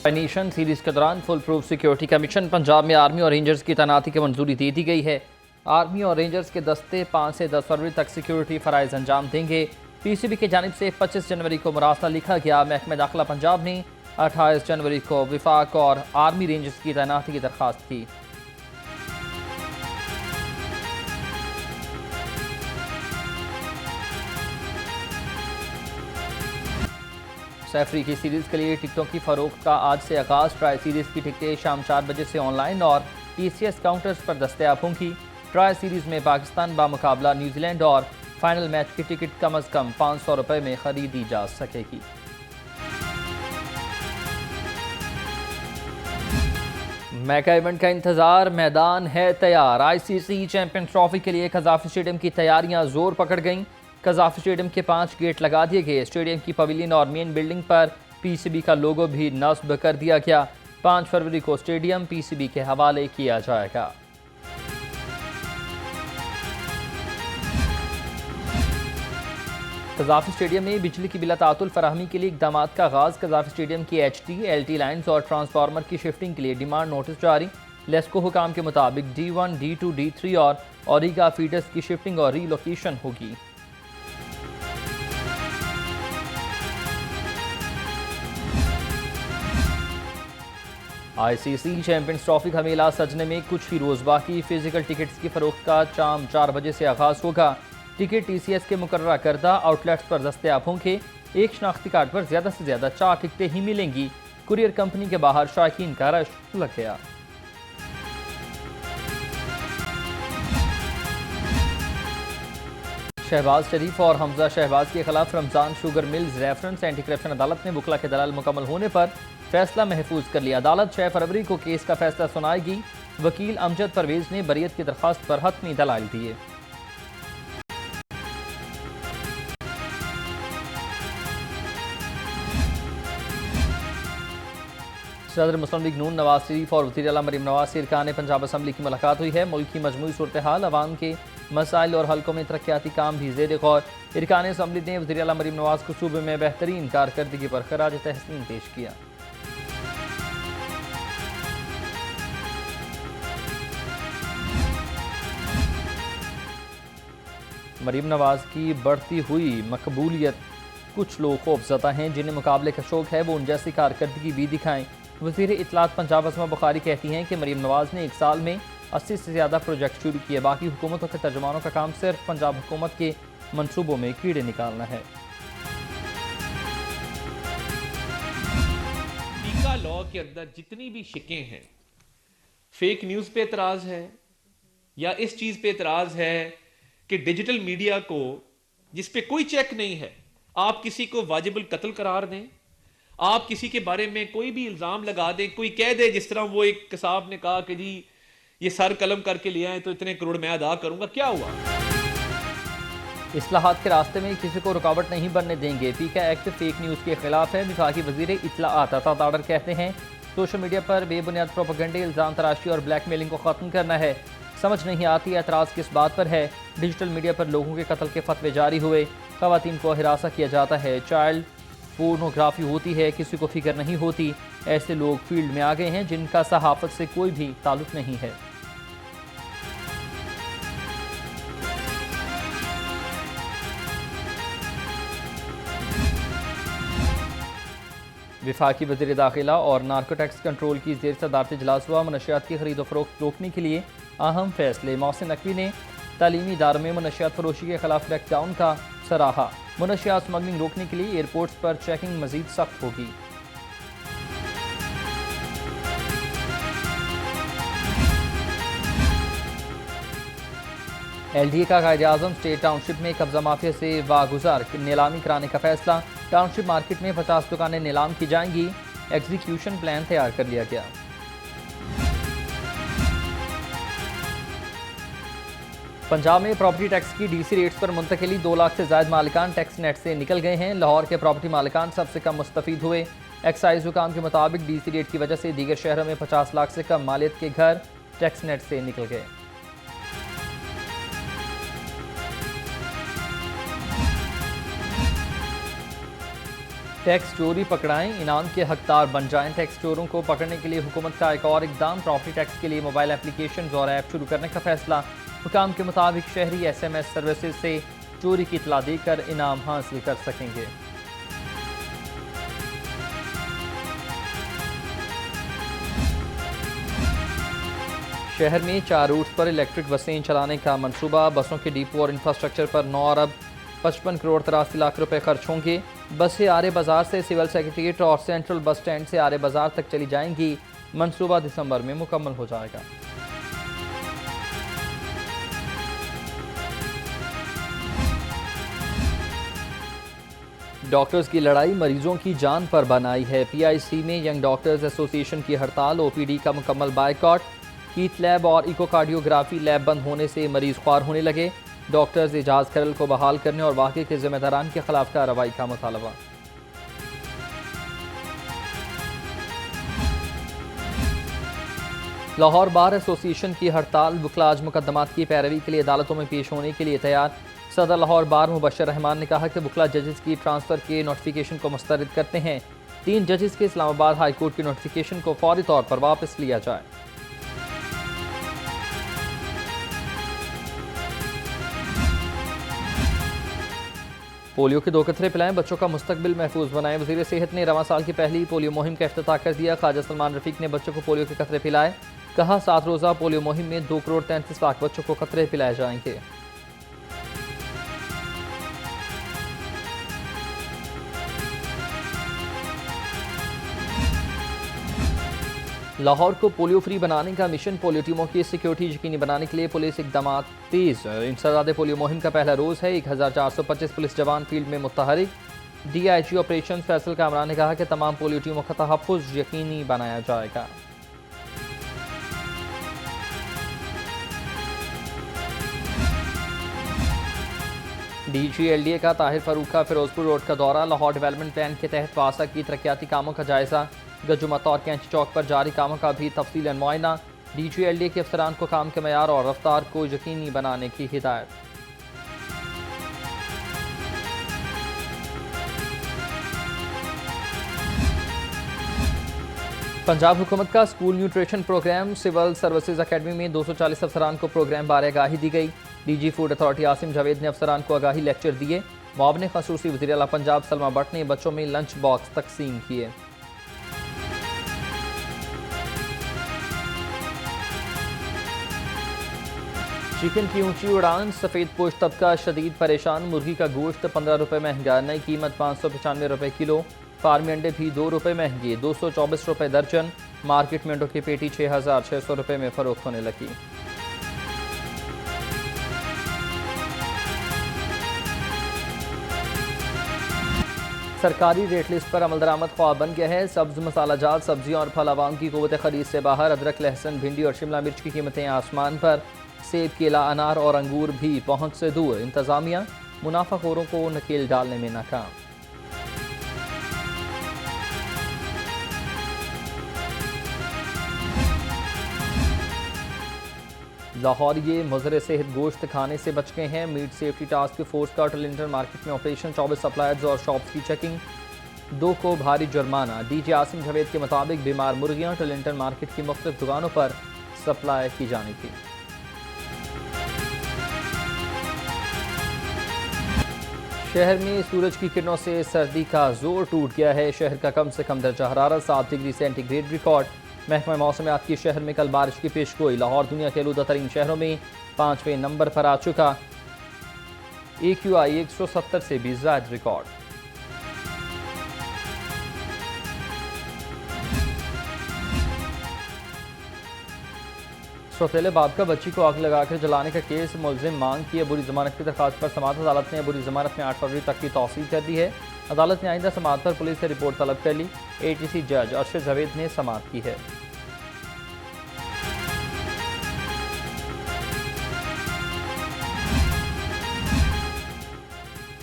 Nation series के दौरान full proof security का मिशन पंजाब में आर्मी और रेंजर्स की तैनाती की मंजूरी दे दी गई है। आर्मी और रेंजर्स के दस्ते 5 से 10 फरवरी तक सिक्योरिटी फ़राइज़ अंजाम देंगे। पीसीबी की जानिब से 25 जनवरी को मरासला लिखा गया। महकमा दाखिला पंजाब ने 28 जनवरी को विफाक और आर्मी रेंजर्स की तैनाती की दरख्वास्त की। सैफरी की सीरीज़ के लिए टिकटों की फ़रोख्त का आज से आगाज़। ट्राई सीरीज़ की टिकटें शाम 4 बजे से ऑनलाइन और टीसीएस काउंटर्स पर दस्तयाब होंगी। ट्राई सीरीज़ में पाकिस्तान बामुकाबला न्यूजीलैंड और फाइनल मैच की टिकट कम अज़ कम 500 रुपये में ख़रीदी जा सकेगी। मेगा इवेंट का इंतज़ार, मैदान है तैयार। आईसीसी चैंपियंस ट्रॉफी के लिए कज़ाफ़ी स्टेडियम की तैयारियां जोर पकड़ गईं। कज़ाफ़ी स्टेडियम के 5 गेट लगा दिए गए। स्टेडियम की पवेलियन और मेन बिल्डिंग पर पीसीबी का लोगो भी नस्ब कर दिया गया। 5 फरवरी को स्टेडियम पीसीबी के हवाले किया जाएगा। कज़ाफ़ी स्टेडियम में बिजली की बिलातातुल फराहमी के लिए इक़दाम का आगाज़। कज़ाफ़ी स्टेडियम की HT LT लाइन्स और ट्रांसफार्मर की शिफ्टिंग के लिए डिमांड नोटिस जारी। लेस्को हुकाम के मुताबिक D1, D2, D3 और ओरिगा फीडर्स की शिफ्टिंग और रीलोकेशन होगी। आईसीसी चैंपियंस ट्रॉफी का मेला सजने में कुछ ही रोज़ बाकी। फिजिकल टिकट्स की फरोख्त का शाम 4 बजे से आगाज़ होगा। टिकट टीसीएस के मुकर्ररा करदा आउटलेट्स पर दस्तयाब होंगे। एक शनाख्ती कार्ड पर ज़्यादा से ज़्यादा 4 टिकटें ही मिलेंगी। कुरियर कंपनी के बाहर शायकीन का रश लग गया। शहबाज शरीफ और हमजा शहबाज के खिलाफ Ramzan sugar mills reference anti corruption अदालत ने बुकला के दलाल मुकम्मल होने पर फैसला महफूज कर लिया। अदालत 6 फरवरी को केस का फैसला सुनाएगी। वकील अमजद परवेज ने बरियत की दरख्वास्त पर हतमी दलाइल दिए। सदर मुस्लिम लीग नून नवाज शरीफ और वज़ीर आला मरीम नवाज से इरकान पंजाब असम्बली की मुलाकात हुई है। मुल्क की मजमूई सूरत हाल, अवाम के मसाइल और हल्कों में तरक्याती काम भी ज़ेर गौर। इरकान असम्बली ने वज़ीर आला मरीम नवाज को सूबे में बेहतरीन कारकर्दगी पर खराज तहसीन पेश किया। मरीम नवाज की बढ़ती हुई मकबूलियत, कुछ लोग खौफज़दा हैं जिन्हें मुकाबले का शौक है, वो उन जैसी कारकर्दगी भी दिखाएं। वज़ीर इत्तलात पंजाब असमा बुखारी कहती हैं कि मरीम नवाज ने एक साल में 80 से ज़्यादा प्रोजेक्ट शुरू किए। बाकी हुकूमतों के तर्जुमानों का काम सिर्फ पंजाब हुकूमत के मनसूबों में कीड़े निकालना है। टीका लॉ के अंदर जितनी भी शिकें हैं, फेक न्यूज़ पे एतराज़ है या इस चीज़ पे एतराज़ है कि डिजिटल मीडिया को, जिस पे कोई चेक नहीं है, आप किसी को वाजिबुल कत्ल करार दें, आप किसी के बारे में कोई भी इल्ज़ाम लगा दें, कोई कह दे, जिस तरह वो एक कसाब ने कहा कि जी ये सर कलम करके ले आए तो इतने करोड़ मैं अदा करूंगा, क्या हुआ? इस्लाहात के रास्ते में किसी को रुकावट नहीं बनने देंगे। पीका एक्ट फेक न्यूज़ के खिलाफ है। विफाकी वज़ीर इत्तलाआत अता ताडर कहते हैं सोशल मीडिया पर बेबुनियाद प्रोपेगेंडे, इल्ज़ाम तराशी और ब्लैकमेलिंग को ख़त्म करना है। समझ नहीं आती एतराज़ किस बात पर है। डिजिटल मीडिया पर लोगों के कत्ल के फतवे जारी हुए, ख़वातीन को हिरासा किया जाता है, चाइल्ड पोर्नोग्राफी होती है, किसी को फिक्र नहीं होती। ऐसे लोग फील्ड में आ गए हैं जिनका सहाफ़त से कोई भी ताल्लुक़ नहीं है। विफाकी वज़ीर दाखिला और नार्कोटिक्स कंट्रोल की ज़ेर सदारत इजलास हुआ। मनशियात की खरीदो फरोख्त रोकने के लिए अहम फैसले। मोहसिन नकवी ने तालीमी इदारों में मनशियात फरोशी के खिलाफ क्रैकडाउन का सराहा। मनशियात स्मगलिंग रोकने के लिए एयरपोर्ट्स पर चेकिंग मजीद सख्त होगी। LDA का कायद-ए-आज़म स्टेट टाउनशिप में कब्जा माफिया से वागुजार नीलामी कराने का फैसला। टाउनशिप मार्केट में 50 दुकानें नीलाम की जाएंगी। एग्जीक्यूशन प्लान तैयार कर लिया गया। पंजाब में प्रॉपर्टी टैक्स की DC रेट्स पर मुंतकिली। 2 लाख से ज़ायद मालिकान टैक्स नेट से निकल गए हैं। लाहौर के प्रॉपर्टी मालिकान सबसे कम मुस्तफीद हुए। एक्साइज हुकाम के मुताबिक DC रेट की वजह से दीगर शहरों में 50 लाख से कम मालियत के घर टैक्स नेट से निकल गए। टैक्स चोरी पकड़ाएं, इनाम के हकदार बन जाएं। टैक्स चोरों को पकड़ने के लिए हुकूमत का एक और इकदाम, प्रॉपर्टी टैक्स के लिए मोबाइल एप्लीकेशन और ऐप शुरू करने का फैसला। हुकाम के मुताबिक शहरी SMS सर्विसेज से चोरी की इतला देकर इनाम हासिल कर सकेंगे। शहर में 4 रूट्स पर इलेक्ट्रिक बसें चलाने का मंसूबा। बसों के डिपो और इंफ्रास्ट्रक्चर पर 9 अरब 55 करोड़ 83 लाख रुपए खर्च होंगे। बसें आरे बाजार से सिविल सेक्रेटरीट और सेंट्रल बस स्टैंड से आरे बाजार तक चली जाएंगी। मंसूबा दिसंबर में मुकम्मल हो जाएगा। डॉक्टर्स की लड़ाई मरीजों की जान पर बनाई है। PIC में यंग डॉक्टर्स एसोसिएशन की हड़ताल, OPD का मुकम्मल बायकॉट। कीथ लैब और इकोकार्डियोग्राफी लैब बंद होने से मरीज ख्वार होने लगे। डॉक्टर्स एजाज खरल को बहाल करने और वाक़े के जिम्मेदारान के खिलाफ कार्रवाई का मुतालबा। लाहौर बार एसोसिएशन की हड़ताल, वुकला मुकदमात की पैरवी के लिए अदालतों में पेश होने के लिए तैयार। सदर लाहौर बार मुबशर रहमान ने कहा कि वुकला जजेस की ट्रांसफ़र के नोटिफिकेशन को मुस्तरद करते हैं। 3 जजेस के इस्लामाबाद हाई कोर्ट की नोटिफिकेशन को फौरी तौर पर वापस लिया जाए। पोलियो के 2 कतरे पिलाएं, बच्चों का मुस्तकबिल महफूज बनाएं। वज़ीर सेहत ने रवां साल की पहली पोलियो मुहिम का इफ्तिताह कर दिया। ख्वाजा सलमान रफीक ने बच्चों को पोलियो के कतरे पिलाए। कहा 7 रोज़ा पोलियो मुहिम में 2 करोड़ 33 लाख बच्चों को कतरे पिलाए जाएंगे। लाहौर को पोलियो फ्री बनाने का मिशन, पोलियो टीमों की सिक्योरिटी यकीनी बनाने के लिए पुलिस इकदाम तेज। इंसदाद पोलियो मुहिम का पहला रोज़ है। 1425 पुलिस जवान फील्ड में मुतहरिक। DIG ऑपरेशन फैसल कामरान ने कहा कि तमाम पोलियो टीमों का तहफ़्फ़ुज़ यकीनी बनाया जाएगा। DG LDA का ताहिर फारूक का फिरोजपुर रोड का दौरा। लाहौर डेवलपमेंट प्लान के तहत वासा की तरक्याती कामों का जायजा। गजुमत और कैंची चौक पर जारी कामों का भी तफसीलन मुआयना। DG LDA के अफसरान को काम के मयार और रफ्तार को यकीनी बनाने की हिदायत। पंजाब हुकूमत का school nutrition programme, civil services academy में 240 अफसरान को प्रोग्राम बारे आगाही दी गई। DG food authority Asim Javed ने अफसरान को आगाही लेक्चर दिए। मुआविन खसूसी वज़ीर आला पंजाब सलमा भट्ट ने बच्चों में लंच बॉक्स तकसीम किए। चिकन की ऊंची उड़ान, सफ़ेद पोश तबका शदीद परेशान। मुर्गी का गोश्त 15 रुपये महंगा, नई कीमत 595 रुपये किलो। फार्मी अंडे भी 2 रुपये महंगे, 224 रुपये दर्जन। मार्केट में अंडों की पेटी 6600 रुपये में फरोख्त होने लगी। सरकारी रेट लिस्ट पर अमल दरामद ख्वाब बन गया है। सब्ज मसाला जात सब्जियां और फल आवाम की क़ुव्वत खरीद से बाहर। अदरक, लहसुन, भिंडी और शिमला मिर्च की कीमतें आसमान पर। सेब, केला, अनार और अंगूर भी पहुंच से दूर। इंतजामिया मुनाफाखोरों को नकेल डालने में नाकाम। लाहौरिये मुज़र सेहत गोश्त खाने से बच गए हैं। मीट सेफ्टी टास्क फोर्स का टलिंटन मार्केट में ऑपरेशन, 24 सप्लायर्स और शॉप्स की चेकिंग, 2 को भारी जुर्माना। DG आसिम जावेद के मुताबिक बीमार मुर्गियां टलिंटन मार्केट की मुख्तलिफ दुकानों पर सप्लाई की जानी थी। शहर में सूरज की किरणों से सर्दी का जोर टूट गया है। शहर का कम से कम दर्जा हरारत 7 डिग्री सेंटीग्रेड रिकॉर्ड। महकमा मौसमियात की शहर में कल बारिश की पेशगोई। लाहौर दुनिया के आलूदा तरीन शहरों में 5वें नंबर पर आ चुका। AQI 170 से भी ज़्यादा रिकॉर्ड। सौतेले बाप का बच्ची को आग लगाकर जलाने का केस, मुलजिम मांग की अबूरी जमानत की दरखास्त पर समाअत। अदालत ने अबूरी जमानत में 8 फरवरी तक की तौसील कर दी है। अदालत ने आइंदा समाअत पर पुलिस से रिपोर्ट तलब कर ली। ATC जज अरशद जावेद ने समाअत की है।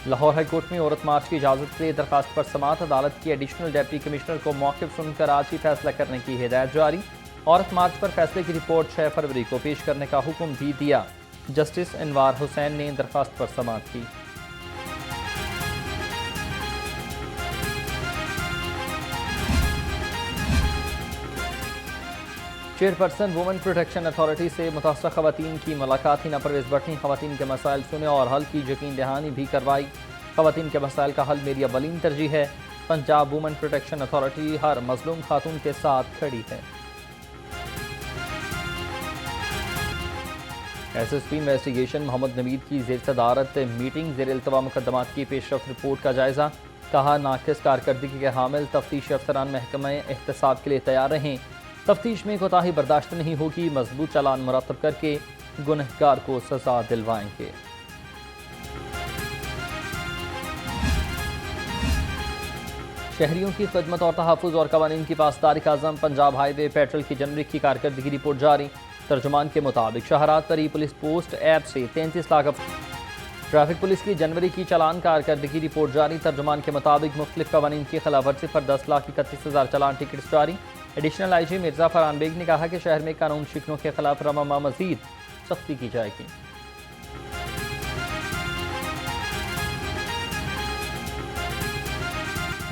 लाहौर हाईकोर्ट में औरत मार्च की इजाज़त के लिए दरखास्त पर समाअत। अदालत की एडिशनल डिप्टी कमिश्नर को मौक़िफ़ सुनकर आज ही फैसला करने की हिदायत जारी। औरत मार्च पर फैसले की रिपोर्ट 6 फरवरी को पेश करने का हुक्म भी दिया। जस्टिस अनवार हुसैन ने दरखास्त पर समाअत की। चेयरपर्सन वुमेन प्रोटेक्शन अथॉरिटी से मुतासर खवातीन की मुलाकात ही न परवेज भट्टी खवातीन के मसाइल सुने और हल की यकीन दहानी भी करवाई। खवातीन के मसाइल का हल मेरी अवलीन तरजीह है। पंजाब वुमेन प्रोटेक्शन अथॉरिटी हर मजलूम खातून के साथ खड़ी है। SSP इन्वेस्टिगेशन मोहम्मद नवीद की ज़ेर सदारत मीटिंग ज़ेर इल्तवा मुकदमात की पेशरफ्त रिपोर्ट का जायज़ा। कहा नाकिस कारकर्दगी के हामिल तफ्तीशी अफसरान महकमा एहतसाब के लिए तैयार रहें। तफ्तीश में कोताही बर्दाश्त नहीं होगी। मजबूत चालान मुरतब करके गुनहगार को सजा दिलवाएंगे। शहरियों की खिदमत और तहफ़्फ़ुज़ और क़वानीन की पासदारी का अज़म। पंजाब हाईवे पेट्रोल की जनवरी की कारकर्दगी रिपोर्ट जारी। तर्जुमान के मुताबिक शहरात पर ई पुलिस पोस्ट ऐप से 33 लाख। ट्रैफिक पुलिस की जनवरी की चालान कारकर्दगी रिपोर्ट जारी। तर्जुमान के मुताबिक मुख्तलिफ क़वानीन की खिलाफवर्जी पर 10,31,000 चालान टिकट्स जारी। एडिशनल IG मिर्ज़ा फरहान बेग ने कहा कि शहर में कानून शिकनों के खिलाफ रवमा मज़ीद सख्ती की जाएगी।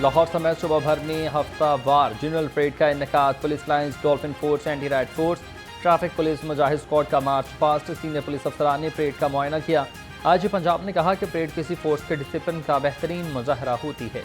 लाहौर समेत सूबा भर में हफ्तावार जनरल परेड का इनेकाद। Police lines, dolphin force, anti riot force, traffic police, Mujahid squad का मार्च पास्ट। सीनियर पुलिस अफसरान ने परेड का मुआयना किया। IG पंजाब ने कहा कि परेड किसी फोर्स के डिसिप्लिन का बेहतरीन मुजाहरा होती है।